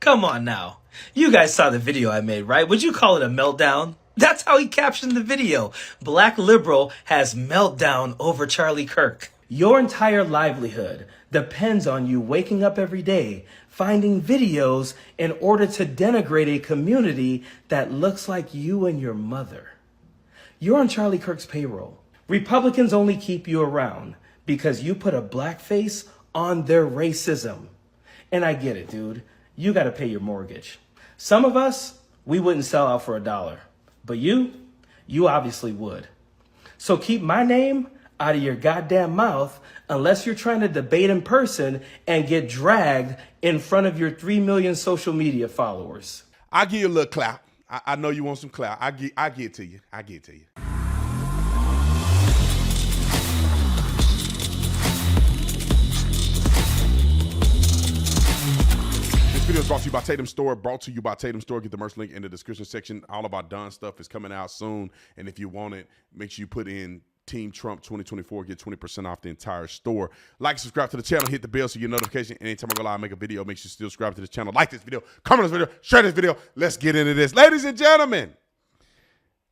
Come on now. You guys saw the video I made, right? Would you call it a meltdown? That's how he captioned the video. Black liberal has meltdown over Charlie Kirk. Your entire livelihood depends on you waking up every day, finding videos in order to denigrate a community that looks like you and your mother. You're on Charlie Kirk's payroll. Republicans only keep you around because you put a black face on their racism. And I get it, dude. You got to pay your mortgage. Some of us, we wouldn't sell out for $1. But you obviously would. So keep my name out of your goddamn mouth unless you're trying to debate in person and get dragged in front of your 3 million social media followers. I'll give you a little clout. I know you want some clout. I get it to you. I get it to you. This video is brought to you by Tatum Store. Brought to you by Tatum Store. Get the merch link in the description section. All of our done stuff is coming out soon. And if you want it, make sure you put in Team Trump 2024. Get 20% off the entire store. Like, subscribe to the channel. Hit the bell so you get notification. Anytime I go live, make a video, make sure you still subscribe to this channel. Like this video. Comment on this video. Share this video. Let's get into this. Ladies and gentlemen,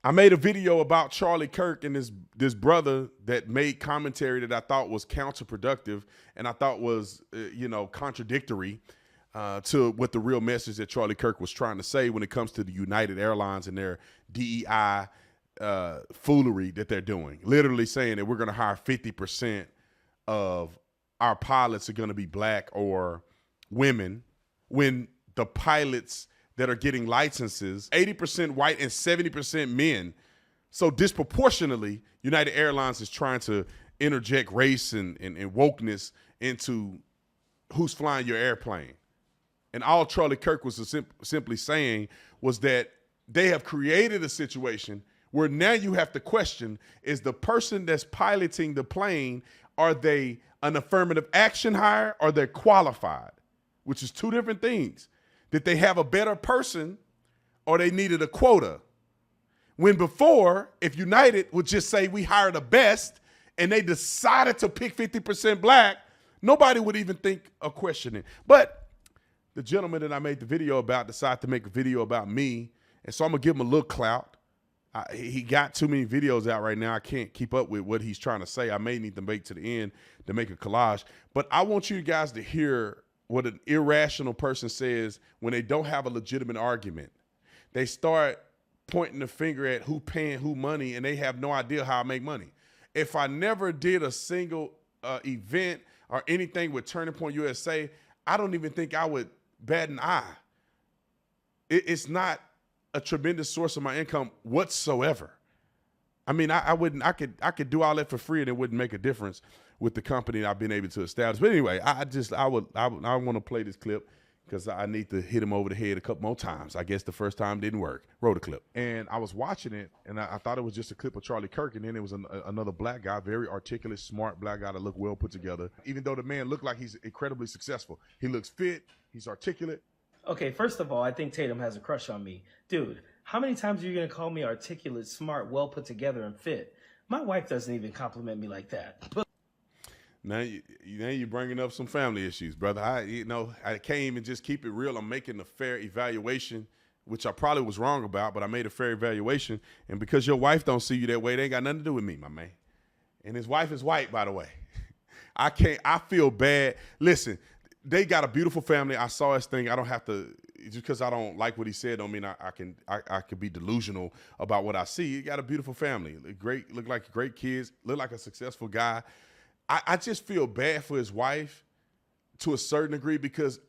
I made a video about Charlie Kirk and this brother that made commentary that I thought was counterproductive and I thought was, contradictory to what the real message that Charlie Kirk was trying to say when it comes to the United Airlines and their DEI foolery that they're doing. Literally saying that we're going to hire 50% of our pilots are going to be black or women when the pilots that are getting licenses, 80% white and 70% men. So disproportionately, United Airlines is trying to interject race and wokeness into who's flying your airplane. And all Charlie Kirk was simply saying was that they have created a situation where now you have to question, is the person that's piloting the plane, are they an affirmative action hire or they're qualified, which is two different things. Did they have a better person or they needed a quota? When before, if United would just say we hire the best and they decided to pick 50% black, nobody would even think of questioning. But the gentleman that I made the video about decided to make a video about me, and so I'm going to give him a little clout. He got too many videos out right now. I can't keep up with what he's trying to say. I may need to make to the end to make a collage. But I want you guys to hear what an irrational person says when they don't have a legitimate argument. They start pointing the finger at who paying who money, and they have no idea how I make money. If I never did a single event or anything with Turning Point USA, I don't even think I would bat an eye. It's not a tremendous source of my income whatsoever. I mean, I could do all that for free and it wouldn't make a difference with the company I've been able to establish. But anyway, I want to play this clip because I need to hit him over the head a couple more times. I guess the first time didn't work. Roll the clip. And I was watching it and I thought it was just a clip of Charlie Kirk, and then it was another black guy, very articulate, smart black guy that looked well put together. Even though the man looked like he's incredibly successful. He looks fit, he's articulate. Okay, first of all, I think Tatum has a crush on me. Dude, how many times are you going to call me articulate, smart, well put together, and fit? My wife doesn't even compliment me like that. But now you're bringing up some family issues, brother. I can't even just keep it real. I'm making a fair evaluation, which I probably was wrong about, but I made a fair evaluation. And because your wife don't see you that way, they ain't got nothing to do with me, my man. And his wife is white, by the way. I feel bad. Listen, they got a beautiful family. I saw his thing. I don't have to, just because I don't like what he said don't mean I can be delusional about what I see. He got a beautiful family. Look like great kids, look like a successful guy. I just feel bad for his wife to a certain degree because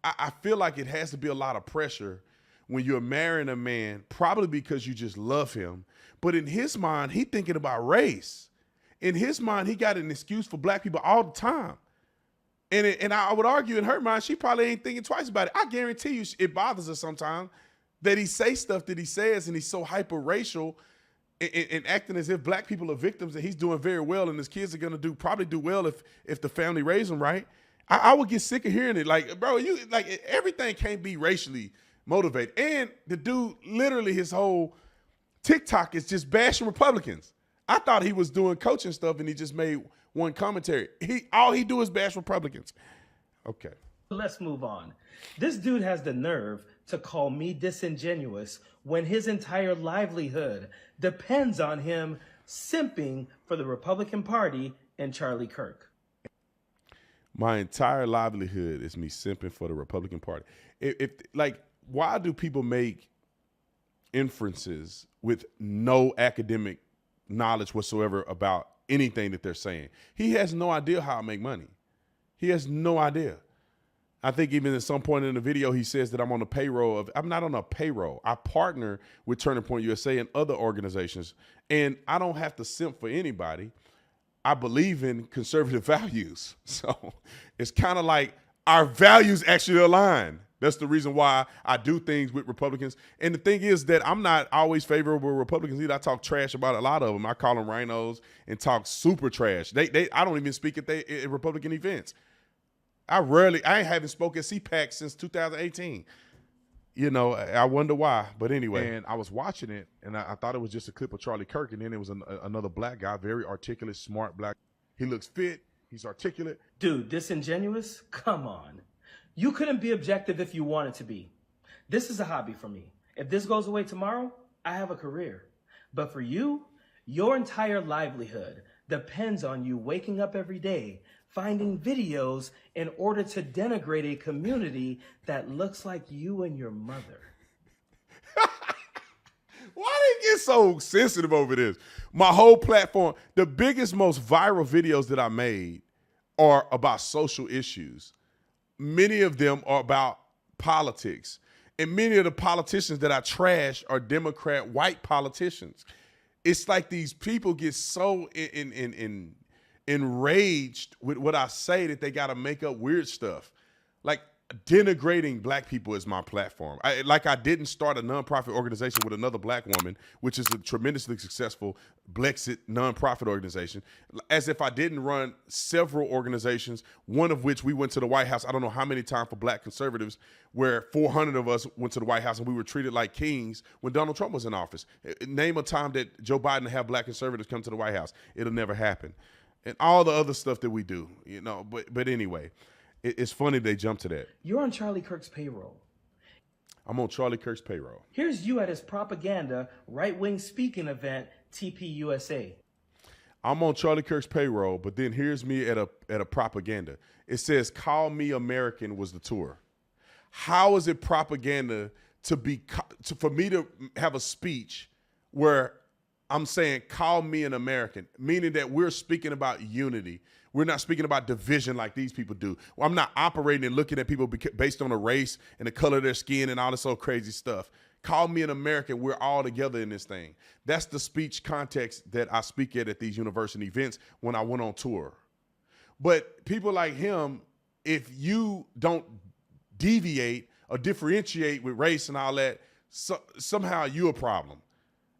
I feel like it has to be a lot of pressure when you're marrying a man, probably because you just love him. But in his mind, he thinking about race. In his mind, he got an excuse for black people all the time. And I would argue in her mind, she probably ain't thinking twice about it. I guarantee you it bothers her sometimes that he says stuff that he says and he's so hyper-racial and acting as if black people are victims and he's doing very well and his kids are going to probably do well if the family raised him right. I would get sick of hearing it. Like, bro, everything can't be racially motivated. And the dude, literally his whole TikTok is just bashing Republicans. I thought he was doing coaching stuff and he just made one commentary. All he do is bash Republicans. Okay. Let's move on. This dude has the nerve to call me disingenuous when his entire livelihood depends on him simping for the Republican Party and Charlie Kirk. My entire livelihood is me simping for the Republican Party. If like, why do people make inferences with no academic knowledge whatsoever about anything that they're saying? He has no idea how I make money. He has no idea. I think even at some point in the video, he says that I'm on the payroll of, I'm not on a payroll. I partner with Turning Point USA and other organizations, and I don't have to simp for anybody. I believe in conservative values. So it's kind of like our values actually align. That's the reason why I do things with Republicans. And the thing is that I'm not always favorable with Republicans either. I talk trash about a lot of them. I call them rhinos and talk super trash. I don't even speak at Republican events. I haven't spoken at CPAC since 2018. You know, I wonder why. But anyway. And I was watching it, and I thought it was just a clip of Charlie Kirk, and then it was another black guy, very articulate, smart black. He looks fit. He's articulate. Dude, disingenuous? Come on. You couldn't be objective if you wanted to be. This is a hobby for me. If this goes away tomorrow, I have a career. But for you, your entire livelihood depends on you waking up every day, finding videos in order to denigrate a community that looks like you and your mother. Why they get so sensitive over this? My whole platform, the biggest, most viral videos that I made are about social issues. Many of them are about politics. And many of the politicians that I trash are Democrat white politicians. It's like these people get so enraged with what I say that they got to make up weird stuff. Like, denigrating black people is my platform. I didn't start a nonprofit organization with another black woman, which is a tremendously successful Blexit nonprofit organization, as if I didn't run several organizations, one of which we went to the White House, I don't know how many times, for black conservatives, where 400 of us went to the White House and we were treated like kings when Donald Trump was in office. Name a time that Joe Biden have black conservatives come to the White House. It'll never happen. And all the other stuff that we do, you know, but anyway. It's funny they jump to that. You're on Charlie Kirk's payroll. I'm on Charlie Kirk's payroll. Here's you at his propaganda right-wing speaking event, TPUSA. I'm on Charlie Kirk's payroll, but then here's me at a propaganda. It says, "Call Me American" was the tour. How is it propaganda for me to have a speech where I'm saying, "Call me an American," meaning that we're speaking about unity. We're not speaking about division like these people do. Well, I'm not operating and looking at people based on a race and the color of their skin and all this old crazy stuff. Call me an American. We're all together in this thing. That's the speech context that I speak at these university events when I went on tour. But people like him, if you don't deviate or differentiate with race and all that, somehow you're a problem.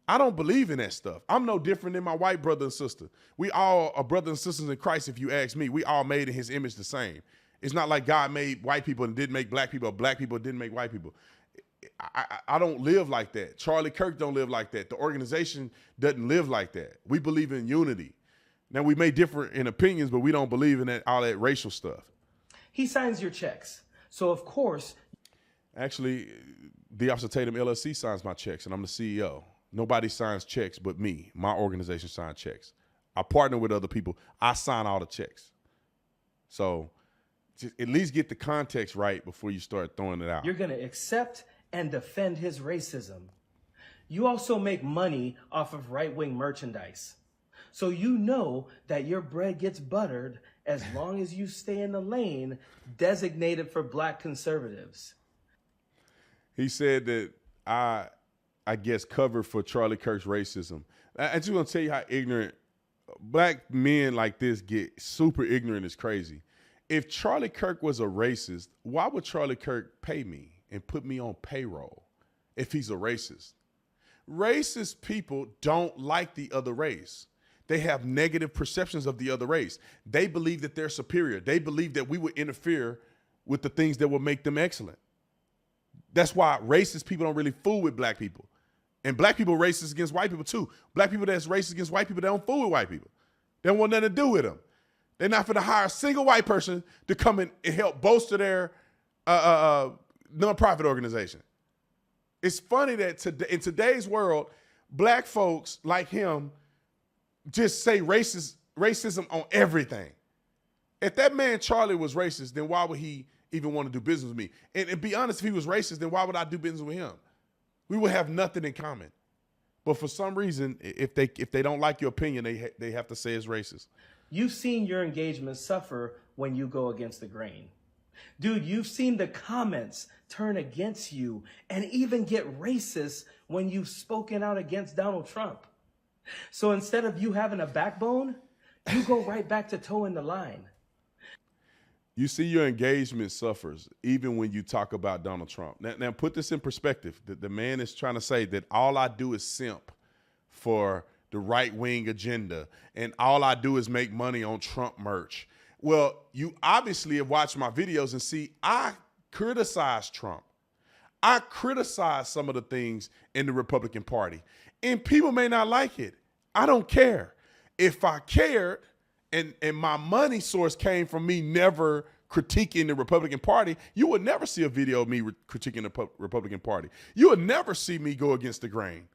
I don't believe in that stuff. I'm no different than my white brother and sister. We all are brothers and sisters in Christ, if you ask me. We all made in his image the same. It's not like God made white people and didn't make black people, or black people didn't make white people. I don't live like that. Charlie Kirk don't live like that. The organization doesn't live like that. We believe in unity. Now, we may differ in opinions, but we don't believe in all that racial stuff. He signs your checks. So, of course. Actually, the Office of Tatum LLC signs my checks, and I'm the CEO. Nobody signs checks but me. My organization signs checks. I partner with other people. I sign all the checks. So just at least get the context right before you start throwing it out. You're going to accept and defend his racism. You also make money off of right-wing merchandise. So you know that your bread gets buttered as long as you stay in the lane designated for black conservatives. He said that I guess, covered for Charlie Kirk's racism. I just want to tell you how ignorant black men like this get. Super ignorant is crazy. If Charlie Kirk was a racist, why would Charlie Kirk pay me and put me on payroll if he's a racist? Racist people don't like the other race. They have negative perceptions of the other race. They believe that they're superior. They believe that we would interfere with the things that will make them excellent. That's why racist people don't really fool with black people. And black people racist against white people too. Black people that's racist against white people, they don't fool with white people. They don't want nothing to do with them. They're not going to hire a single white person to come in and help bolster their nonprofit organization. It's funny that in today's world, black folks like him just say racism on everything. If that man Charlie was racist, then why would he even want to do business with me? And be honest, if he was racist, then why would I do business with him? We would have nothing in common. But for some reason, if they don't like your opinion, they have to say it's racist. You've seen your engagement suffer when you go against the grain. Dude, you've seen the comments turn against you and even get racist when you've spoken out against Donald Trump. So instead of you having a backbone, you go right back to towing the line. You see your engagement suffers even when you talk about Donald Trump. Now put this in perspective. The man is trying to say that all I do is simp for the right-wing agenda, and all I do is make money on Trump merch. Well, you obviously have watched my videos and see I criticize Trump. I criticize some of the things in the Republican Party, and people may not like it. I don't care. If I cared and my money source came from me never critiquing the Republican Party, you would never see a video of me critiquing the Republican Party. You would never see me go against the grain,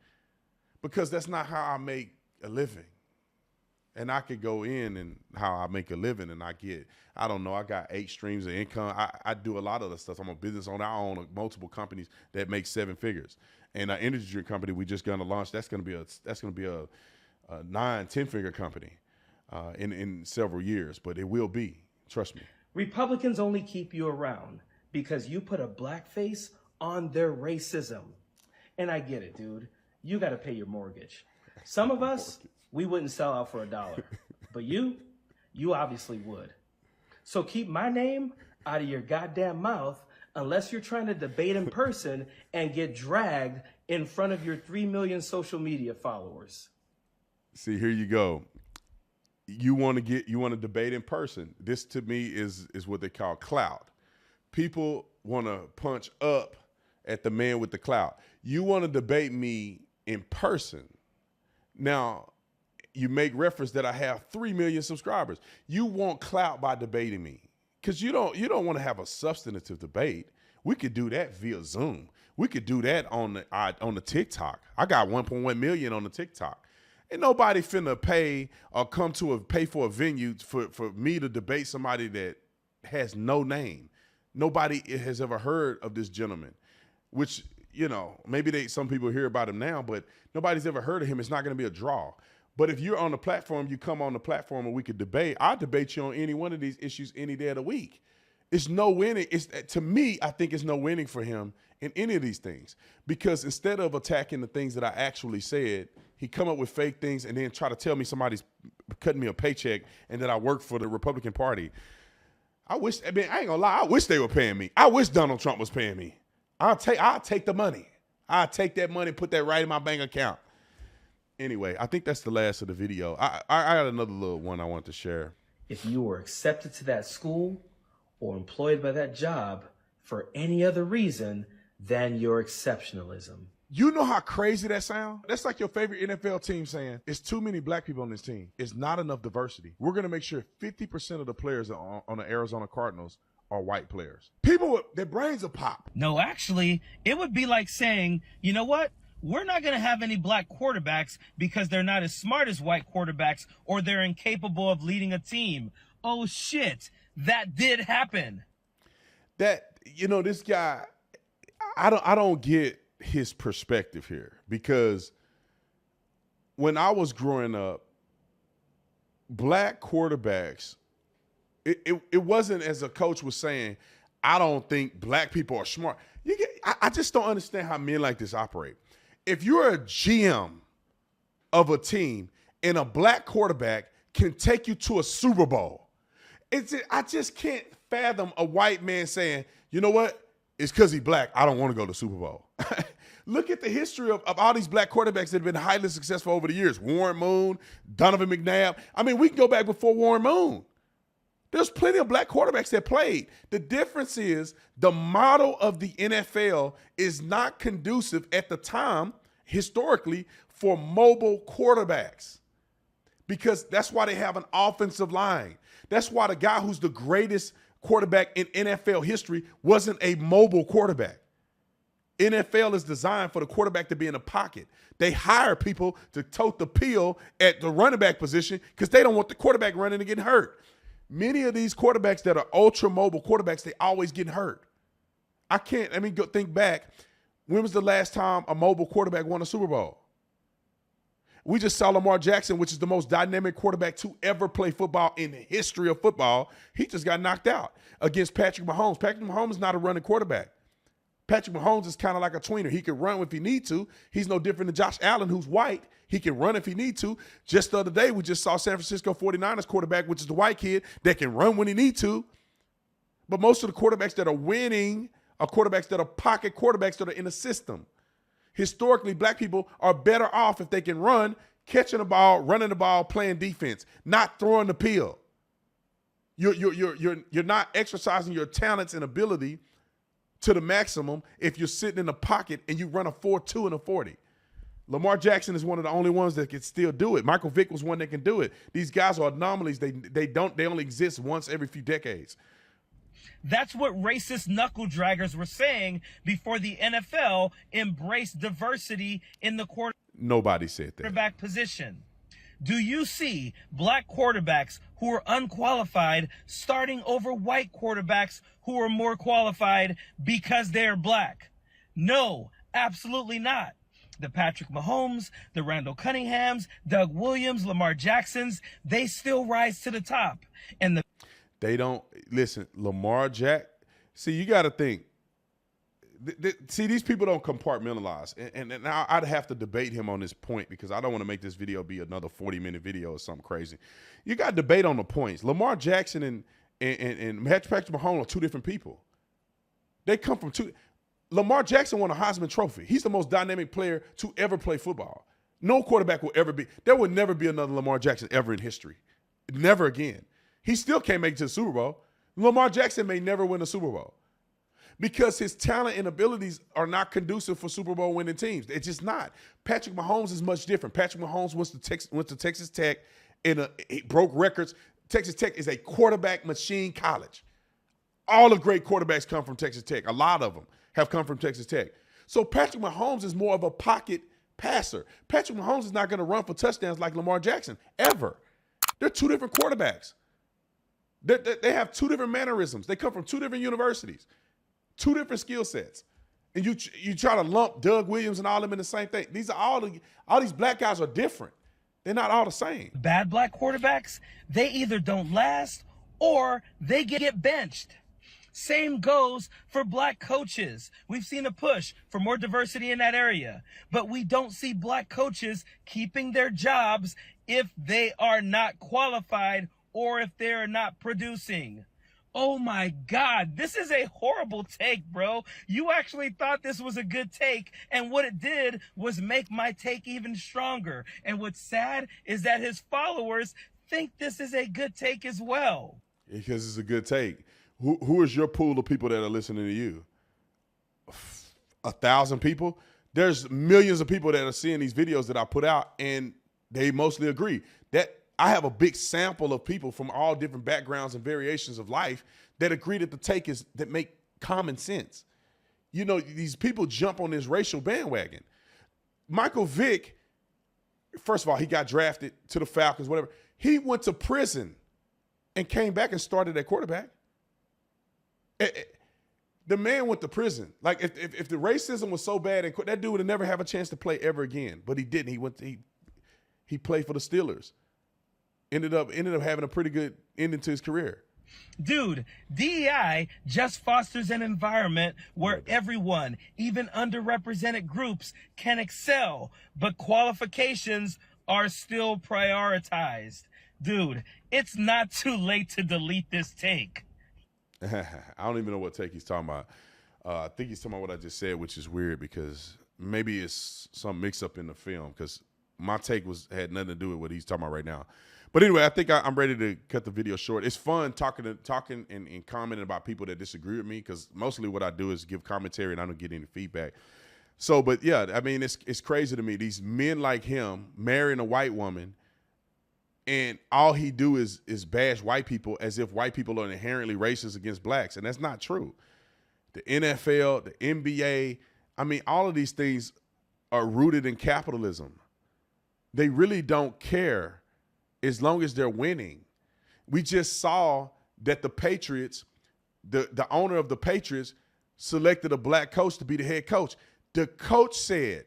because that's not how I make a living. And I could go in and how I make a living, and I got 8 streams of income. I do a lot of the stuff. I'm a business owner. I own multiple companies that make 7 figures. And our energy drink company we just going to launch, that's going to be a 9-10 figure company in several years, but it will be. Trust me. Republicans only keep you around because you put a black face on their racism. And I get it, dude. You got to pay your mortgage. Some of us, we wouldn't sell out for $1. But you obviously would. So keep my name out of your goddamn mouth unless you're trying to debate in person and get dragged in front of your 3 million social media followers. See, here you go. You want to debate in person. This to me is what they call clout. People want to punch up at the man with the clout. You want to debate me in person. Now, you make reference that I have 3 million subscribers. You want clout by debating me, because you don't want to have a substantive debate. We could do that via Zoom. We could do that on the TikTok. I got 1.1 million on the TikTok. Ain't nobody finna pay for a venue for me to debate somebody that has no name. Nobody has ever heard of this gentleman, which, maybe some people hear about him now, but nobody's ever heard of him. It's not going to be a draw. But if you're on the platform, you come on the platform and we could debate. I'll debate you on any one of these issues any day of the week. It's no winning. To me, I think it's no winning for him in any of these things, because instead of attacking the things that I actually said, he come up with fake things and then try to tell me somebody's cutting me a paycheck and that I work for the Republican Party. I ain't gonna lie. I wish they were paying me. I wish Donald Trump was paying me. I'll take the money. I'll take that money, put that right in my bank account. Anyway, I think that's the last of the video. I got another little one I want to share. If you were accepted to that school or employed by that job for any other reason than your exceptionalism. You know how crazy that sounds? That's like your favorite NFL team saying, it's too many black people on this team. It's not enough diversity. We're going to make sure 50% of the players on the Arizona Cardinals are white players. People, their brains are pop. No, actually, it would be like saying, you know what? We're not going to have any black quarterbacks because they're not as smart as white quarterbacks, or they're incapable of leading a team. Oh, shit. That did happen. This guy, I don't get his perspective here, because when I was growing up, black quarterbacks, it wasn't, as a coach was saying, I don't think black people are smart. I just don't understand how men like this operate. If you're a GM of a team and a black quarterback can take you to a Super Bowl, I just can't fathom a white man saying, you know what? It's because he's black. I don't want to go to the Super Bowl. Look at the history of all these black quarterbacks that have been highly successful over the years. Warren Moon, Donovan McNabb. I mean, we can go back before Warren Moon. There's plenty of black quarterbacks that played. The difference is the model of the NFL is not conducive at the time, historically, for mobile quarterbacks, because that's why they have an offensive line. That's why the guy who's the greatest quarterback in NFL history wasn't a mobile quarterback. NFL is designed for the quarterback to be in the pocket. They hire people to tote the pill at the running back position because they don't want the quarterback running and getting hurt. Many of these quarterbacks that are ultra mobile quarterbacks, they always get hurt. Go think back. When was the last time a mobile quarterback won a Super Bowl? We just saw Lamar Jackson, which is the most dynamic quarterback to ever play football in the history of football. He just got knocked out against Patrick Mahomes. Patrick Mahomes is not a running quarterback. Patrick Mahomes is kind of like a tweener. He can run if he need to. He's no different than Josh Allen, who's white. He can run if he need to. Just the other day, we just saw San Francisco 49ers quarterback, which is the white kid, that can run when he need to. But most of the quarterbacks that are winning are quarterbacks that are pocket quarterbacks that are in the system. Historically, black people are better off if they can run, catching the ball, running the ball, playing defense, not throwing the pill. You're not exercising your talents and ability to the maximum if you're sitting in the pocket and you run a 4.2 and a 40. Lamar Jackson is one of the only ones that can still do it. Michael Vick was one that can do it. These guys are anomalies. They only exist once every few decades. That's what racist knuckle draggers were saying before the NFL embraced diversity in the Nobody said that. quarterback position. Do you see black quarterbacks who are unqualified starting over white quarterbacks who are more qualified because they're black? No, absolutely not. The Patrick Mahomes, the Randall Cunninghams, Doug Williams, Lamar Jacksons, they still rise to the top. And they don't listen. Lamar Jack. See, you got to think. See, these people don't compartmentalize, and I'd have to debate him on this point because I don't want to make this video be another 40-minute video or something crazy. You got to debate on the points. Lamar Jackson and Patrick Mahomes are two different people. They come from two. Lamar Jackson won a Heisman Trophy. He's the most dynamic player to ever play football. No quarterback will ever be. There will never be another Lamar Jackson ever in history. Never again. He still can't make it to the Super Bowl. Lamar Jackson may never win a Super Bowl because his talent and abilities are not conducive for Super Bowl winning teams. It's just not. Patrick Mahomes is much different. Patrick Mahomes went to Texas Tech and he broke records. Texas Tech is a quarterback machine college. All the great quarterbacks come from Texas Tech. A lot of them have come from Texas Tech. So Patrick Mahomes is more of a pocket passer. Patrick Mahomes is not going to run for touchdowns like Lamar Jackson, ever. They're two different quarterbacks. They have two different mannerisms. They come from two different universities, two different skill sets. And you try to lump Doug Williams and all them in the same thing. These are all these black guys are different. They're not all the same. bad black quarterbacks, they either don't last or they get benched. Same goes for black coaches. We've seen a push for more diversity in that area, but we don't see black coaches keeping their jobs if they are not qualified or if they're not producing. Oh my God, this is a horrible take, bro. You actually thought this was a good take, and what it did was make my take even stronger. And what's sad is that his followers think this is a good take as well. Because it's a good take. Who is your pool of people that are listening to you? 1,000 people? There's millions of people that are seeing these videos that I put out, and they mostly agree. That I have a big sample of people from all different backgrounds and variations of life that agree that the take is that make common sense. You know, these people jump on this racial bandwagon. Michael Vick, first of all, he got drafted to the Falcons, whatever. He went to prison and came back and started at quarterback. The man went to prison. Like if the racism was so bad, that dude would never have a chance to play ever again. But he didn't. He played for the Steelers. Ended up having a pretty good ending to his career. Dude, DEI just fosters an environment where everyone, even underrepresented groups, can excel, but qualifications are still prioritized. Dude, it's not too late to delete this take. I don't even know what take he's talking about. I think he's talking about what I just said, which is weird because maybe it's some mix up in the film because my take had nothing to do with what he's talking about right now. But anyway, I think I'm ready to cut the video short. It's fun talking and commenting about people that disagree with me because mostly what I do is give commentary and I don't get any feedback. So, but yeah, I mean, it's crazy to me. These men like him marrying a white woman and all he do is bash white people as if white people are inherently racist against blacks, and that's not true. The NFL, the NBA, I mean, all of these things are rooted in capitalism. They really don't care as long as they're winning. We just saw that the Patriots, the owner of the Patriots, selected a black coach to be the head coach. The coach said,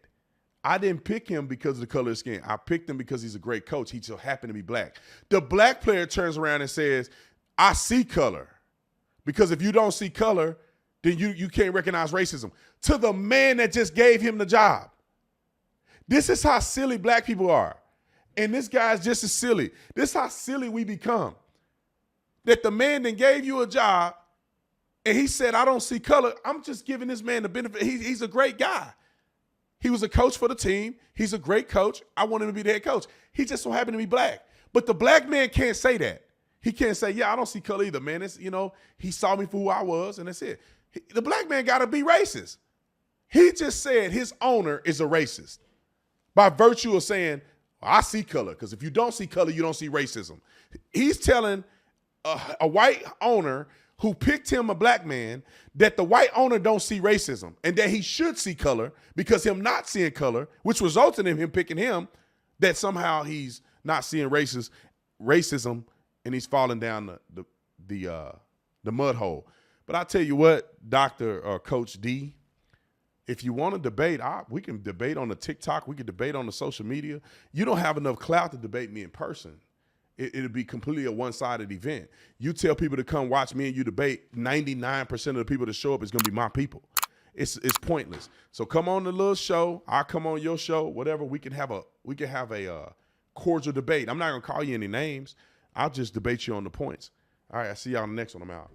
I didn't pick him because of the color of his skin. I picked him because he's a great coach. He just happened to be black. The black player turns around and says, I see color. Because if you don't see color, then you can't recognize racism. To the man that just gave him the job. This is how silly black people are. And this guy's just as silly. This is how silly we become. That the man that gave you a job and he said, I don't see color. I'm just giving this man the benefit. He's a great guy. He was a coach for the team. He's a great coach. I want him to be the head coach. He just so happened to be black. But the black man can't say that. He can't say, yeah, I don't see color either, man. It's, he saw me for who I was, and that's it. The black man got to be racist. He just said his owner is a racist by virtue of saying, well, I see color, because if you don't see color, you don't see racism. He's telling a white owner who picked him, a black man, that the white owner don't see racism and that he should see color, because him not seeing color, which resulted in him picking him, that somehow he's not seeing racism and he's falling down the mud hole. But I tell you what, Dr. or Coach D, if you want to debate, we can debate on the TikTok. We can debate on the social media. You don't have enough clout to debate me in person. It'll be completely a one-sided event. You tell people to come watch me and you debate, 99% of the people that show up is going to be my people. It's pointless. So come on the little show. I'll come on your show, whatever. We can have a cordial debate. I'm not going to call you any names. I'll just debate you on the points. All right, I see y'all on the next one. I'm out.